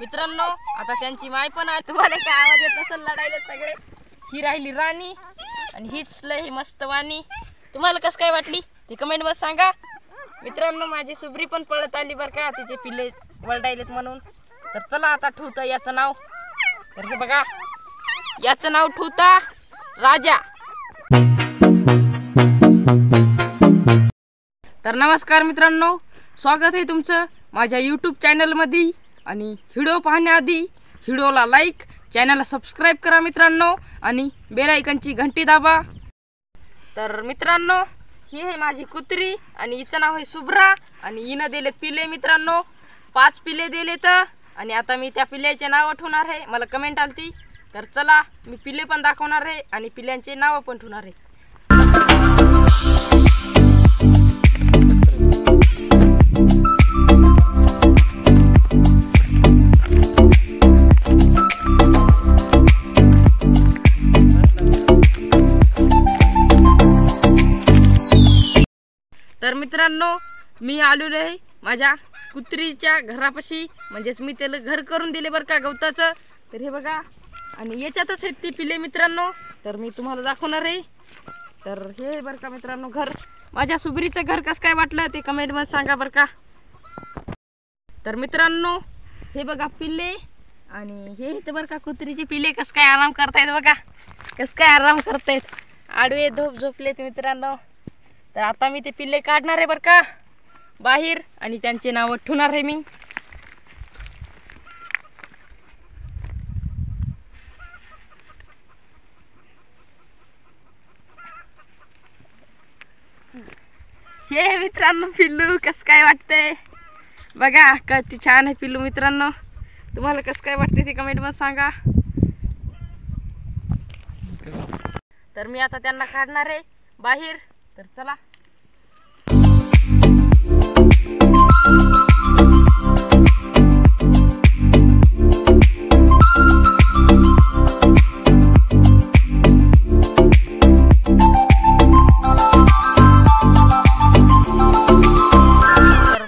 मित्रांनो आता त्यांची माय पण आहे। तुम्हाला काय आवाज येत नसेल लढायला सगळे। ही राहिली राणी आणि हीच लय मस्त वाणी। तुम्हाला कसं काय वाटली ते कमेंट मध्ये सांगा। मित्रांनो माझी सुबरी पण पळत आली बरं का, तिचे पिल्ले वरडायलेत म्हणून। तर चला आता ठेवता याचं नाव। तर हे बघा याचं नाव ठेवता राजा। तर नमस्कार मित्रांनो, स्वागत आहे तुमचं माझ्या YouTube चॅनल मध्ये। आणि व्हिडिओ पाहण्याआधी व्हिडिओला लाईक, चॅनलला सबस्क्राइब करा मित्रांनो आणि बेल आयकॉनची घंटी दाबा। तर मित्रांनो ही आहे माझी कुत्री आणि हिचं नाव आहे सुब्रा आणि हिनं दिलेत पिल्ले मित्रांनो। 5 पिल्ले दिलेत आणि आता मी त्या पिल्ल्याचे नाव ठेवणार आहे। मला कमेंट आलती तर चला मी पिल्ले पण दाखवणार आहे आणि पिल्ल्यांचे नाव पण ठेवणार आहे। तर मित्रांनो मी आलेलो आहे माझ्या कुत्रीच्या घरापाशी, म्हणजेच मी त्याला घर करून दिले बरं का गवताचं। तर हे बघा आणि याच्यातच आहेत ते पिल्ले मित्रांनो। तर मी तुम्हाला दाखवणार आहे। तर हे बरं का मित्रांनो घर, माझ्या सुबरीचं घर कसं काय वाटलं ते कमेंट मध्ये सांगा बरं का। तर मित्रांनो हे बघा पिल्ले आणि हे इथं बरं का कुत्रीचे पिल्ले कसं काय आराम करतायत बघा, कसं काय आराम करतायत, आडवे झोपलेत मित्रांनो। तर आता मी ते पिल्ले काढणार आहे बरं का बाहेर आणि त्यांचे नाव ठेवणार आहे मी। हे मित्रांनो पिल्लू कसं काय वाटतंय बघा, किती छान आहे पिल्लू मित्रांनो। तुम्हाला कसं काय वाटतंय ते कमेंट मध्ये सांगा। तर मी आता त्यांना काढणार आहे बाहेर। तर चला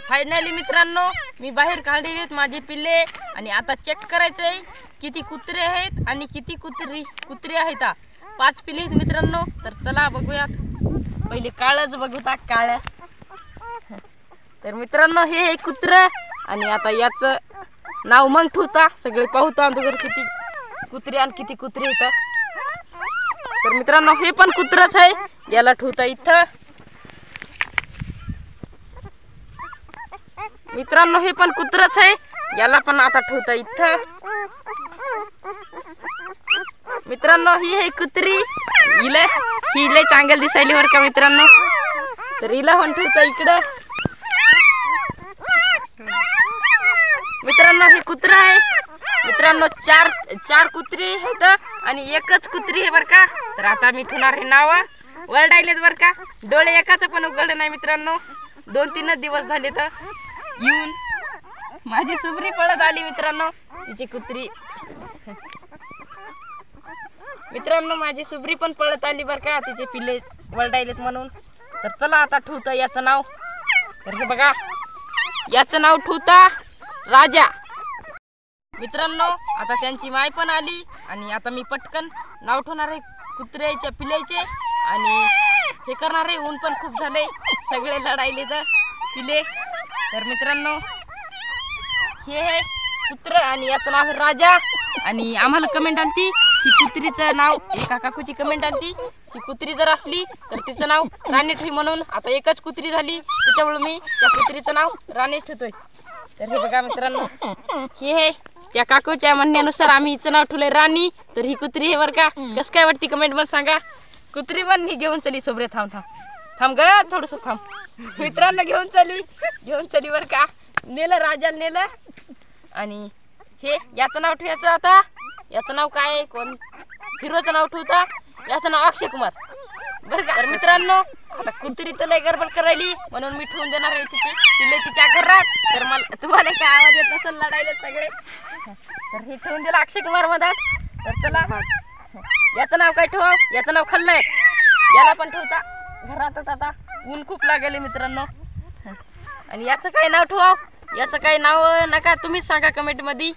फायनली मित्रांनो मी बाहेर काढलेत माझे पिल्ले आणि आता चेक करायचंय किती कुत्रे आहेत आणि किती कुत्री आहेत। 5 पिल्ले आहेत मित्रांनो। तर चला बघूयात, पहिले काळच बघूया काळ। तर मित्रांनो हे एक कुत्र आणि आता याचं नाव मग ठेवता, सगळे पाहतो अगोदर किती कुत्रे आणि किती कुत्री आहेत। तर मित्रांनो हे पण कुत्रच आहे, याला ठेवता इथं। मित्रांनो हे पण कुत्रच आहे, याला पण आता ठेवता इथं। मित्रांनो ही आहे कुत्री, हिला चांगल दिसायली बरं का मित्रांनो। तर हिला पण ठेवता इकडं। मित्रांनो हे कुत्रा आहे मित्रांनो, चार कुत्री आहेत आणि एकच कुत्री आहे बरं का। तर आता मी ठेवणार हे नाव। वरडायलेत बरं का, डोळे एकाचं पण उघडलं नाही मित्रांनो, 2-3 दिवस झाले तर येऊन। माझी सुबरी पळत आली मित्रांनो, तिची कुत्री मित्रांनो माझी सुबरी पण पळत आली बरं का, तिचे पिल्ले वरडायलेत म्हणून। तर चला आता ठेवता याचं नाव। तर हे बघा याचं नाव ठेवता राजा। मित्रांनो आता त्यांची माय पण आली आणि आता मी पटकन नाव ठेवणार आहे कुत्र्याच्या पिल्ल्याचे आणि हे करणार आहे। ऊन पण खूप झाले, सगळे लढायले तर पिल्ले। तर मित्रांनो हे आहे कुत्र आणि याचं नाव आहे राजा। आणि आम्हाला कमेंट आलती की कुत्रीचं नाव, एका काकूची कमेंट आलती की कुत्री जर असली तर तिचं नाव राणी ठेव म्हणून। आता एकच कुत्री झाली त्याच्यामुळे मी त्या कुत्रीचं नाव राणी ठेवतोय। तर हे बघा मित्रांनो हे आहे त्या काकूच्या म्हणण्यानुसार आम्ही हिचं नाव ठेवलंय राणी। तर ही कुत्री आहे बरं का, कसं काय वाटते कमेंट मध्ये सांगा। कुत्री पण ही घेऊन चली सोबरे, थांब ग थोडस थांब। मित्रांनो घेऊन चली बरं का, नेलं राजाला नेलं। आणि हे याचं नाव ठेवायचं आता, याचं नाव काय, कोण हिरोचं नाव ठेवता, याचं नाव अक्षय कुमार बरं का। तर मित्रांनो आता कुत्री तर लय गडबड करायली म्हणून मी ठेवून देणार आहे तिले तिच्या घरात। तर मला तुम्हाला काय आवाज येत नसेल लढायला सगळे। तर हे ठेवून दिलं अक्षय कुमार मधात। तर चला याचं नाव काय ठेवा, याचं नाव खलनायक, याला पण ठेवता घरातच। आता ऊन खूप लागले मित्रांनो। आणि याचं काय नाव ठेवाव, याचं काय नाव नका तुम्हीच सांगा कमेंट मध्ये।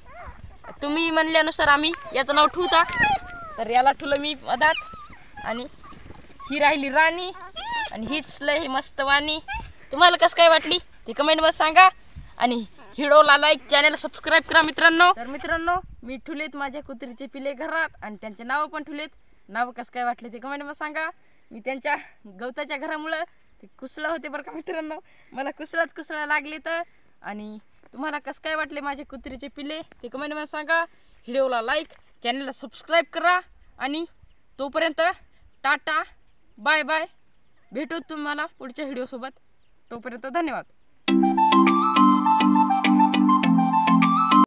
तुम्ही म्हणल्यानुसार आम्ही याचं नाव ठेवता. तर याला ठेवलं मी मधात आणि ही राहिली राणी आणि हीच लय मस्त वाणी. तुम्हाला कसं काय वाटली ते कमेंटमध्ये सांगा आणि व्हिडिओला लाईक चॅनल सबस्क्राईब करा मित्रांनो. तर मित्रांनो मी ठेवलेत माझ्या कुत्रीचे पिले घरात आणि त्यांचे नावं पण ठेवलेत. नाव कसं काय वाटले ते कमेंटमध्ये सांगा. मी त्यांच्या गवताच्या घरामुळं ते कुसळं होते बरं का मित्रांनो. मला कुसळा लागले तर. आणि तुम्हाला कसं काय वाटले माझे कुत्रीचे पिले ते कमेंटमध्ये सांगा. व्हिडिओला लाईक चॅनलला सबस्क्राईब करा आणि तोपर्यंत टाटा बाय बाय. भेटू तुम्हाला पुढच्या व्हिडिओसोबत. तोपर्यंत धन्यवाद.